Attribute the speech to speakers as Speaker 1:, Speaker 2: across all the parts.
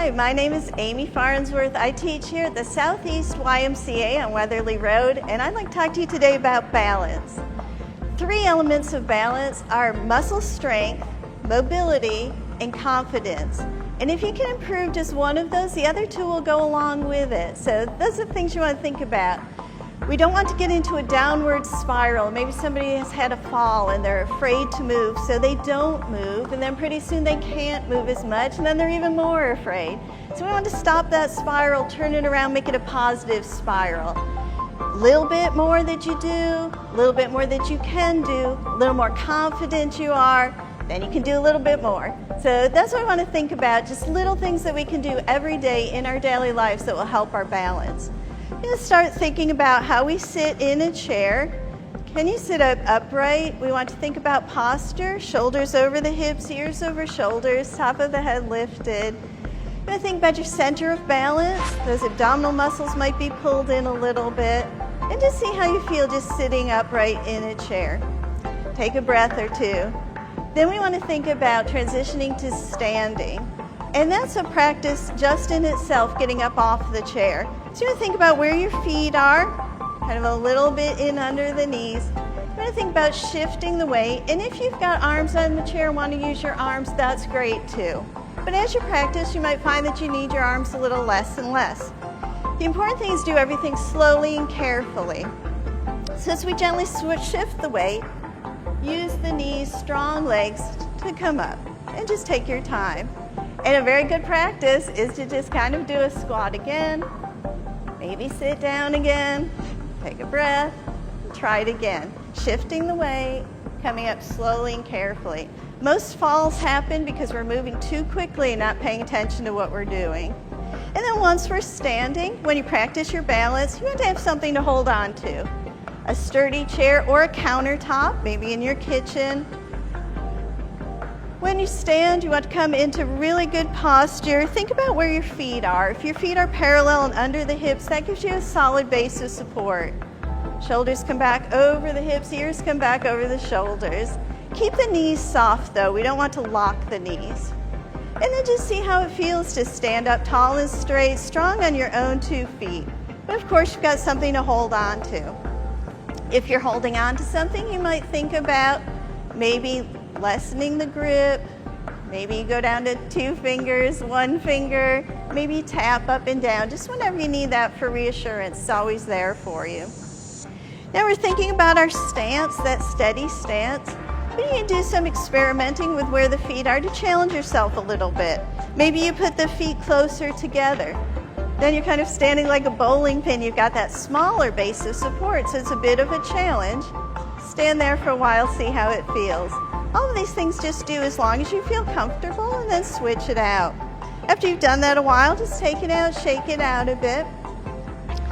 Speaker 1: Hi, my name is Amy Farnsworth. I teach here at the Southeast YMCA on Weatherly Road, and I'd like to talk to you today about balance. 3 elements of balance are muscle strength, mobility, and confidence. And if you can improve just one of those, the other 2 will go along with it. So those are the things you want to think about. We don't want to get into a downward spiral. Maybe somebody has had a fall and they're afraid to move, so they don't move, and then pretty soon they can't move as much, and then they're even more afraid. So we want to stop that spiral, turn it around, make it a positive spiral. A little bit more that you do, a little bit more that you can do, a little more confident you are, then you can do a little bit more. So that's what we want to think about, just little things that we can do every day in our daily lives that will help our balance. We're going to start thinking about how we sit in a chair. Can you sit up upright? We want to think about posture, shoulders over the hips, ears over shoulders, top of the head lifted. You're going to think about your center of balance. Those abdominal muscles might be pulled in a little bit. And just see how you feel just sitting upright in a chair. Take a breath or 2. Then we want to think about transitioning to standing. And that's a practice just in itself, getting up off the chair. So you want to think about where your feet are, kind of a little bit in under the knees. You want to think about shifting the weight. And if you've got arms on the chair and want to use your arms, that's great too. But as you practice, you might find that you need your arms a little less and less. The important thing is do everything slowly and carefully. So as we gently shift the weight, use the knees, strong legs to come up, and just take your time. And a very good practice is to just kind of do a squat again, maybe sit down again, take a breath, and try it again. Shifting the weight, coming up slowly and carefully. Most falls happen because we're moving too quickly and not paying attention to what we're doing. And then once we're standing, when you practice your balance, you want to have something to hold on to. A sturdy chair or a countertop, maybe in your kitchen. When you stand, you want to come into really good posture. Think about where your feet are. If your feet are parallel and under the hips, that gives you a solid base of support. Shoulders come back over the hips, ears come back over the shoulders. Keep the knees soft though. We don't want to lock the knees. And then just see how it feels to stand up tall and straight, strong on your own 2 feet. But of course, you've got something to hold on to. If you're holding on to something, you might think about maybe lessening the grip. Maybe you go down to 2 fingers, 1 finger, maybe tap up and down. Just whenever you need that for reassurance, it's always there for you. Now we're thinking about our stance, that steady stance. But you can do some experimenting with where the feet are to challenge yourself a little bit. Maybe you put the feet closer together. Then you're kind of standing like a bowling pin. You've got that smaller base of support, so it's a bit of a challenge. Stand there for a while, see how it feels. All of these things just do as long as you feel comfortable, and then switch it out. After you've done that a while, just take it out, shake it out a bit.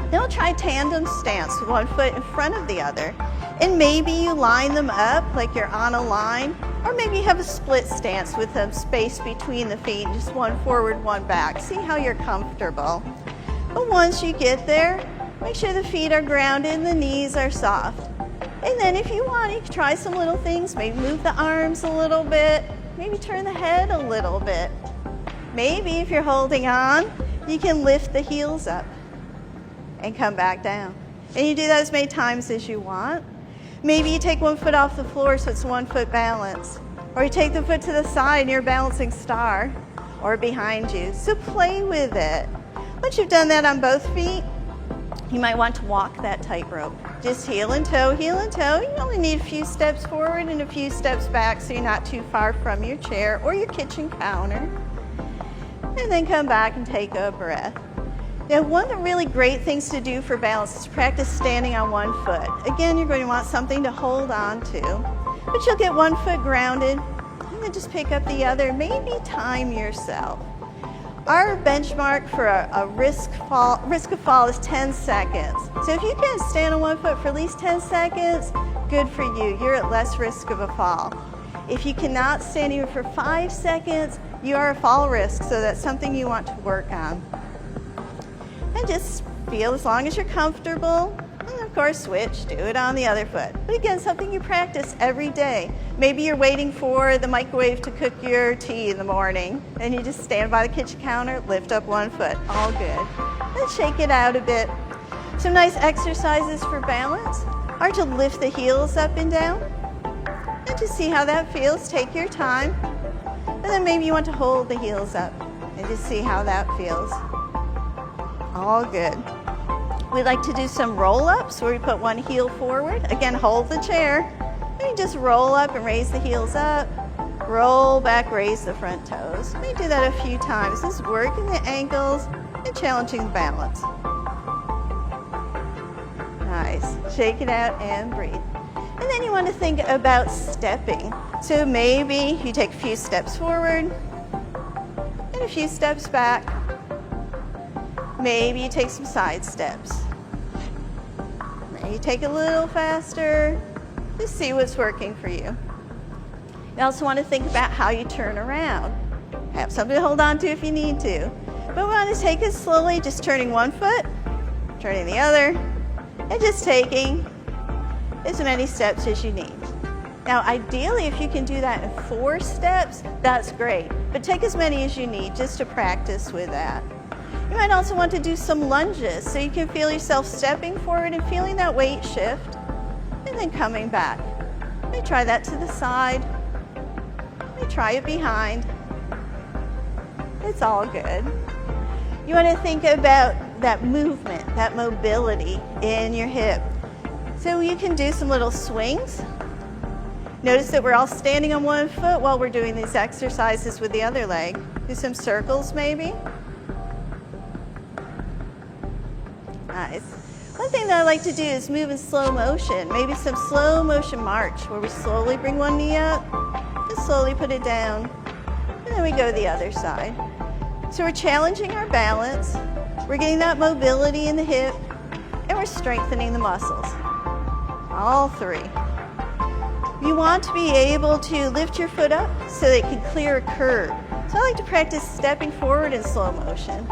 Speaker 1: Then we'll try tandem stance with 1 foot in front of the other. And maybe you line them up like you're on a line, or maybe you have a split stance with a space between the feet, just 1 forward, 1 back. See how you're comfortable. But once you get there, make sure the feet are grounded and the knees are soft. And then if you want, you can try some little things. Maybe move the arms a little bit. Maybe turn the head a little bit. Maybe if you're holding on, you can lift the heels up and come back down. And you do that as many times as you want. Maybe you take 1 foot off the floor so it's 1 foot balance. Or you take the foot to the side and you're a balancing star, or behind you. So play with it. Once you've done that on both feet, you might want to walk that tightrope. Just heel and toe, heel and toe. You only need a few steps forward and a few steps back so you're not too far from your chair or your kitchen counter. And then come back and take a breath. Now, one of the really great things to do for balance is practice standing on 1 foot. Again, you're going to want something to hold on to, but you'll get 1 foot grounded, and then just pick up the other. Maybe time yourself. Our benchmark for a risk of fall is 10 seconds. So if you can stand on 1 foot for at least 10 seconds, good for you. You're at less risk of a fall. If you cannot stand even for 5 seconds, you are a fall risk, so that's something you want to work on. And just feel as long as you're comfortable. Of course, switch, do it on the other foot. But again, something you practice every day. Maybe you're waiting for the microwave to cook your tea in the morning, and you just stand by the kitchen counter, lift up one foot, all good. Then shake it out a bit. Some nice exercises for balance are to lift the heels up and down, and just see how that feels. Take your time. And then maybe you want to hold the heels up and just see how that feels. All good. We like to do some roll-ups where we put one heel forward. Again, hold the chair. And you just roll up and raise the heels up. Roll back, raise the front toes. We do that a few times. This is working the ankles and challenging the balance. Nice. Shake it out and breathe. And then you want to think about stepping. So maybe you take a few steps forward and a few steps back. Maybe you take some side steps. Maybe you take a little faster. Just see what's working for you. You also want to think about how you turn around. Have something to hold on to if you need to. But we want to take it slowly, just turning one foot, turning the other, and just taking as many steps as you need. Now, ideally, if you can do that in 4 steps, that's great. But take as many as you need just to practice with that. You might also want to do some lunges so you can feel yourself stepping forward and feeling that weight shift, and then coming back. Let me try that to the side. Let me try it behind. It's all good. You want to think about that movement, that mobility in your hip. So you can do some little swings. Notice that we're all standing on one foot while we're doing these exercises with the other leg. Do some circles maybe. Nice. One thing that I like to do is move in slow motion. Maybe some slow motion march where we slowly bring one knee up, just slowly put it down, and then we go to the other side. So we're challenging our balance, we're getting that mobility in the hip, and we're strengthening the muscles. All 3. You want to be able to lift your foot up so that it can clear a curve. So I like to practice stepping forward in slow motion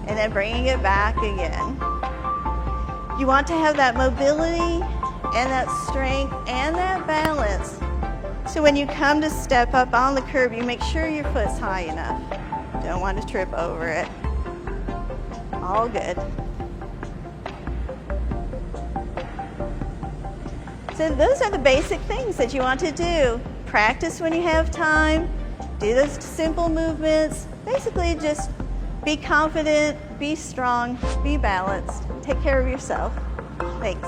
Speaker 1: and then bringing it back again. You want to have that mobility and that strength and that balance. So when you come to step up on the curb, you make sure your foot's high enough. Don't want to trip over it. All good. So those are the basic things that you want to do. Practice when you have time. Do those simple movements. Basically just be confident, be strong, be balanced. Take care of yourself. Thanks.